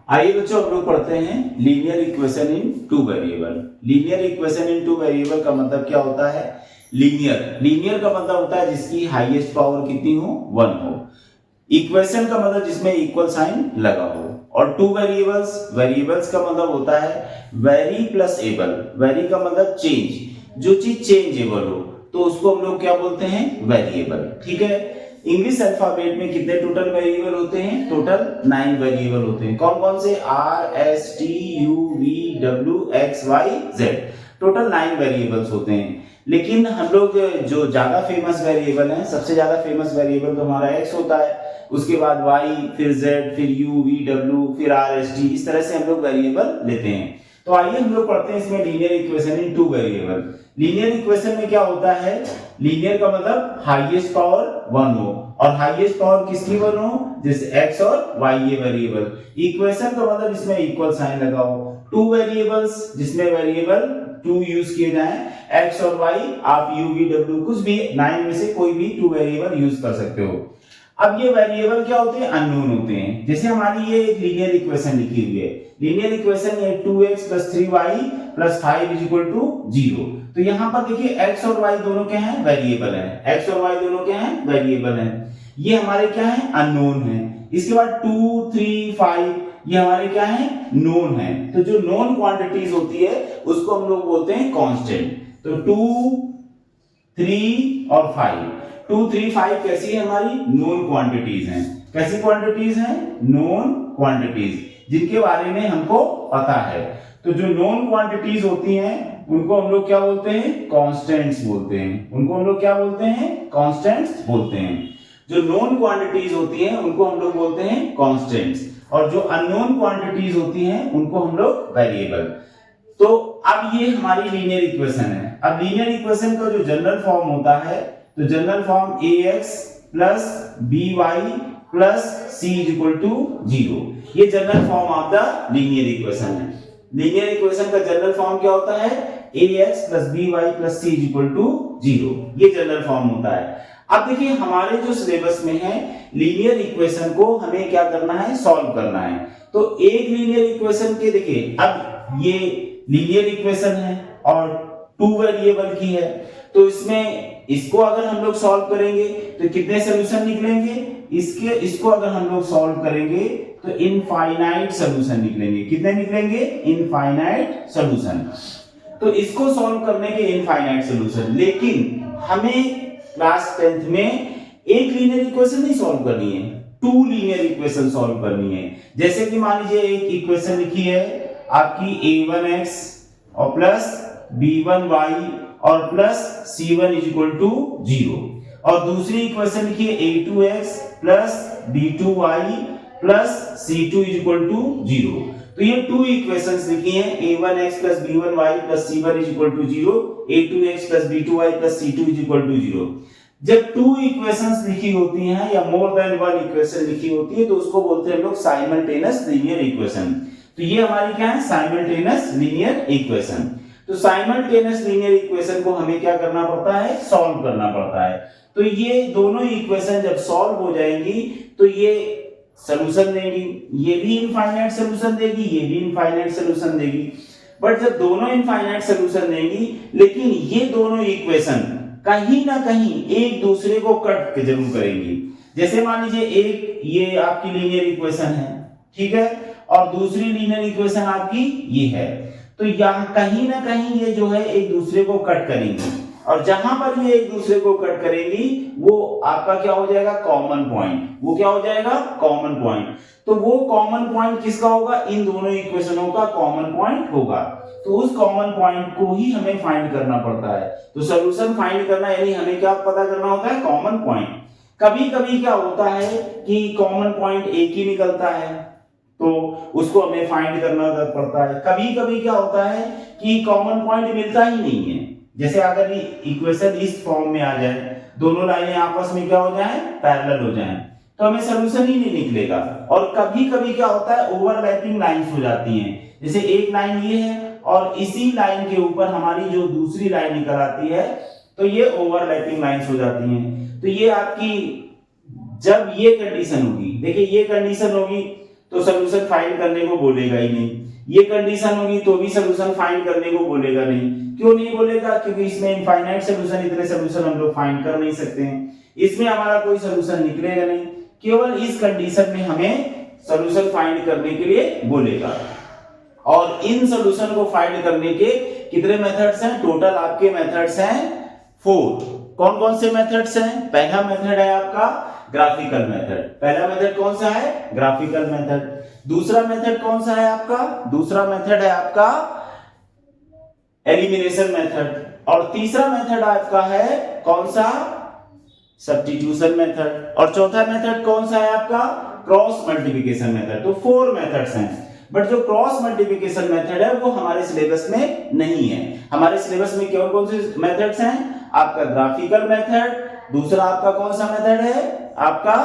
आइए बच्चों हम लोग पढ़ते हैं linear equation in two variable. Linear equation in two variable का मतलब क्या होता है? लीनियर का मतलब होता है जिसकी हाईएस्ट पावर कितनी हो, 1 हो। इक्वेशन का मतलब जिसमें इक्वल साइन लगा हो। और टू वेरिएबल्स का मतलब होता है वेरी प्लस एबल। वेरी का मतलब चेंज, जो चीज चेंजेबल हो तो उसको हम लोग क्या बोलते हैं? वेरिएबल। ठीक है। इंग्लिश अल्फाबेट में कितने टोटल वेरिएबल होते हैं? टोटल 9 वेरिएबल होते हैं। कौन कौन से? R S T U V W X Y Z. Total 9 variables होते हैं। लेकिन हम लोग जो ज्यादा फेमस वेरिएबल है, सबसे ज्यादा फेमस वेरिएबल तो हमारा एक्स होता है, उसके बाद वाई, फिर जेड, फिर यू वी डब्ल्यू, फिर आर एस टी। इस तरह से हम लोग वेरिएबल लेते हैं। तो आइए हम लोग पढ़ते हैं इसमें linear equation in two variable. Linear equation में क्या होता है? लीनियर का मतलब हाईएस्ट पावर 1 हो, और हाईएस्ट पावर किसकी 1 हो? जैसे x और y ये वेरिएबल। इक्वेशन का मतलब इसमें इक्वल साइन लगा हो। टू वेरिएबल्स जिसमें वेरिएबल 2 यूज किए जाएं, x और y, आप u v w कुछ भी 9 में से कोई भी 2 वेरिएबल यूज कर सकते हो। अब ये वेरिएबल क्या होते हैं? अननोन होते हैं। जैसे हमारी ये एक लीनियर इक्वेशन लिखी हुई है। लीनियर इक्वेशन ये 2x + 3y + 5 = 0। तो यहाँ पर देखिए x और y दोनों क्या हैं? वेरिएबल हैं। x और y दोनों क्या हैं? वेरिएबल हैं। ये हमारे क्या हैं? अननोन हैं। इसके बाद 2, 3, 5 ये हमारे क्या हैं? नोन हैं। तो जो नोन क्वांटिटीज होती है उसको हम लोग बोलते हैं कांस्टेंट। तो 2, 3 और 5, 2, 3, 5 कैसी है? हमारी नोन क्वांटिटीज हैं। कैसी क्वांटिटीज हैं? नोन क्वांटिटीज, जिनके बारे में हमको पता है। तो जो नोन क्वांटिटीज होती हैं उनको हम लोग क्या बोलते हैं? कांस्टेंट्स बोलते हैं। उनको हम लोग क्या बोलते हैं? कांस्टेंट्स बोलते हैं। जो नोन क्वांटिटीज होती हैं उनको हम लोग बोलते हैं कांस्टेंट्स, और जो अननोन क्वांटिटीज होती हैं उनको हम लोग वेरिएबल। तो अब ये हमारी लीनियर इक्वेशन है। अब लीनियर इक्वेशन का जो जनरल फॉर्म होता है, तो general form ax + by + c = 0। ये general form of the linear equation है। लीनियर इक्वेशन का जनरल फॉर्म क्या होता है? ax + by + c = 0। ये जनरल फॉर्म होता है। अब देखिए हमारे जो सिलेबस में है, लीनियर इक्वेशन को हमें क्या करना है? सॉल्व करना है। तो एक लीनियर इक्वेशन के देखिए, अब ये लीनियर इक्वेशन है और 2 वेरिएबल की है, तो इसमें इसको अगर हम लोग सॉल्व करेंगे तो कितने सॉल्यूशन निकलेंगे? इसको अगर हम लोग सॉल्व करेंगे तो इनफाइनाइट सॉल्यूशन निकलेंगे। कितने निकलेंगे? Infinite solution. तो इसको सॉल्व करने के इनफाइनाइट सॉल्यूशन। लेकिन हमें क्लास 10th में एक लीनियर इक्वेशन नहीं सॉल्व करनी है, 2 लीनियर इक्वेशन सॉल्व करनी है। जैसे कि मान लीजिए एक इक्वेशन लिखी है आपकी a1x और प्लस b1y और प्लस c1 = 0, और दूसरी इक्वेशन लिखी है a2x plus b2y plus c2 = 0। तो ये 2 इक्वेशंस लिखी हैं, a1x + b1y + c1 = 0, a2x + b2y + c2 = 0। जब 2 इक्वेशंस लिखी होती हैं या मोर देन 1 इक्वेशन लिखी होती है तो उसको बोलते हैं हम लोग साइमल्टेनियस लीनियर इक्वेशन। तो ये हमारी क्या है? Simultaneous linear equation. तो साइमल्टेनियस लीनियर इक्वेशन को हमें क्या करना पड़ता है? सॉल्व करना पड़ता है। तो ये दोनों इक्वेशन जब सॉल्व हो जाएंगी तो ये सॉल्यूशन देगी, ये भी इनफाइनाइट सॉल्यूशन देगी, ये भी इनफाइनाइट सॉल्यूशन देगी। बट जब दोनों इनफाइनाइट सॉल्यूशन देंगी, लेकिन ये दोनों इक्वेशन कहीं ना कहीं एक दूसरे को कट के जरूर करेंगी। जैसे मान लीजिए एक ये आपकी लीनियर इक्वेशन है, ठीक है, और दूसरी लीनियर इक्वेशन आपकी ये है। तो यहां कहीं ना कहीं ये जो है एक दूसरे को कट करेंगी, और जहां पर ये एक दूसरे को कट करेंगी वो आपका क्या हो जाएगा? Common point. वो क्या हो जाएगा? Common point. तो वो कॉमन पॉइंट किसका होगा? इन दोनों इक्वेशनों का कॉमन पॉइंट होगा। तो उस कॉमन पॉइंट को ही हमें फाइंड करना पड़ता है। तो सॉल्यूशन फाइंड करना यानी हमें क्या पता करना होता है? Common point. कभी कभी क्या होता है कि कॉमन पॉइंट एक ही निकलता है तो उसको हमें फाइंड करना पड़ता है। कभी कभी क्या होता है कि कॉमन पॉइंट मिलता ही नहीं है। जैसे अगर इक्वेशन इस फॉर्म में आ जाए, दोनों लाइनें आपस में क्या हो जाएं? पैरेलल हो जाएं, तो हमें सॉल्यूशन ही नहीं निकलेगा। और कभी कभी क्या होता है? ओवरलैपिंग लाइंस हो जाती हैं। जैसे एक लाइन ये है और इसी लाइन के ऊपर हमारी जो दूसरी लाइन निकल आती है, तो ये ओवरलैपिंग लाइंस हो जाती हैं। तो ये आपकी जब ये कंडीशन होगी, देखिए ये कंडीशन होगी तो सोल्यूशन फाइंड करने को बोलेगा ही नहीं। ये कंडीशन होगी तो भी सोल्यूशन फाइंड करने को बोलेगा नहीं। क्यों नहीं बोलेगा? क्योंकि इसमें इनफाइनाइट सोल्यूशन, इतने सोल्यूशन हम लोग फाइंड कर नहीं सकते हैं, इसमें हमारा कोई सोल्यूशन निकलेगा नहीं। केवल इस कंडीशन में हमें सोल्यूशन फाइंड करने के लिए बोलेगा। और इन सोल्यूशन को फाइंड करने के कितने मेथड्स हैं? टोटल आपके मेथड्स हैं 4। कौन कौन से मेथड्स हैं? पहला मेथड है आपका ग्राफिकल मेथड। पहला मेथड कौन सा है? Graphical method. दूसरा मेथड कौन सा है आपका? दूसरा मेथड है आपका एलिमिनेशन मेथड। और तीसरा मेथड आपका है कौन सा? Substitution method. और चौथा मेथड कौन सा है आपका? Cross multiplication method. तो 4 मेथड्स हैं। बट जो क्रॉस मल्टीप्लिकेशन मेथड है वो हमारे सिलेबस में नहीं है। हमारे सिलेबस में केवल कौन से मेथड्स हैं? आपका ग्राफिकल मेथड, दूसरा आपका कौन सा मेथड है? आपका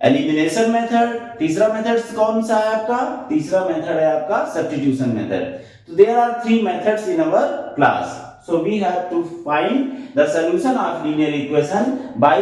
एलिमिनेशन मेथड। तीसरा मेथड कौन सा है आपका? तीसरा मेथड है आपका सब्स्टिट्यूशन मेथड। तो there are 3 methods in our class, so we have to find the solution of linear equation by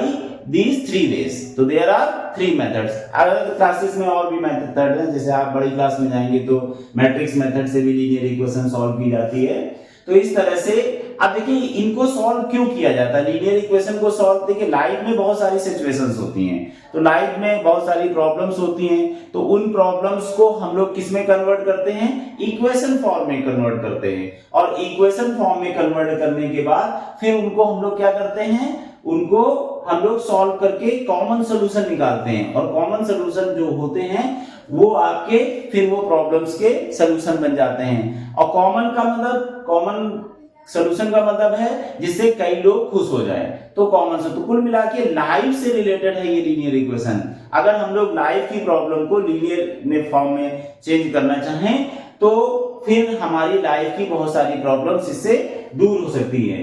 these 3 ways. तो there are 3 methods. अगर क्लासेस में और भी मेथड है, जैसे आप बड़ी क्लास में जाएंगे तो मैट्रिक्स मेथड से भी लीनियर इक्वेशन सॉल्व की जाती है। तो इस तरह से अब देखिए इनको सॉल्व क्यों किया जाता है? लीनियर इक्वेशन को सॉल्व, देखिए लाइफ में बहुत सारी सिचुएशंस होती हैं, तो लाइफ में बहुत सारी प्रॉब्लम्स होती हैं, तो उन प्रॉब्लम्स को हम लोग किस में कन्वर्ट करते हैं? इक्वेशन फॉर्म में कन्वर्ट करते हैं। और इक्वेशन फॉर्म में कन्वर्ट करने के बाद फिर उनको हम लोग क्या करते हैं? उनको हम लोग सॉल्व करके कॉमन सोल्यूशन निकालते हैं। और कॉमन सोल्यूशन जो होते हैं वो आपके फिर वो प्रॉब्लम्स के सोल्यूशन बन जाते हैं। और कॉमन का मतलब, कॉमन सोल्यूशन का मतलब है जिससे कई लोग खुश हो जाएं, तो कॉमन से। तो कुल मिला के लाइफ से रिलेटेड है ये लीनियर इक्वेशन। अगर हम लोग लाइफ की प्रॉब्लम को लीनियर में फॉर्म में चेंज करना चाहें तो फिर हमारी लाइफ की बहुत सारी प्रॉब्लम्स इससे दूर हो सकती है।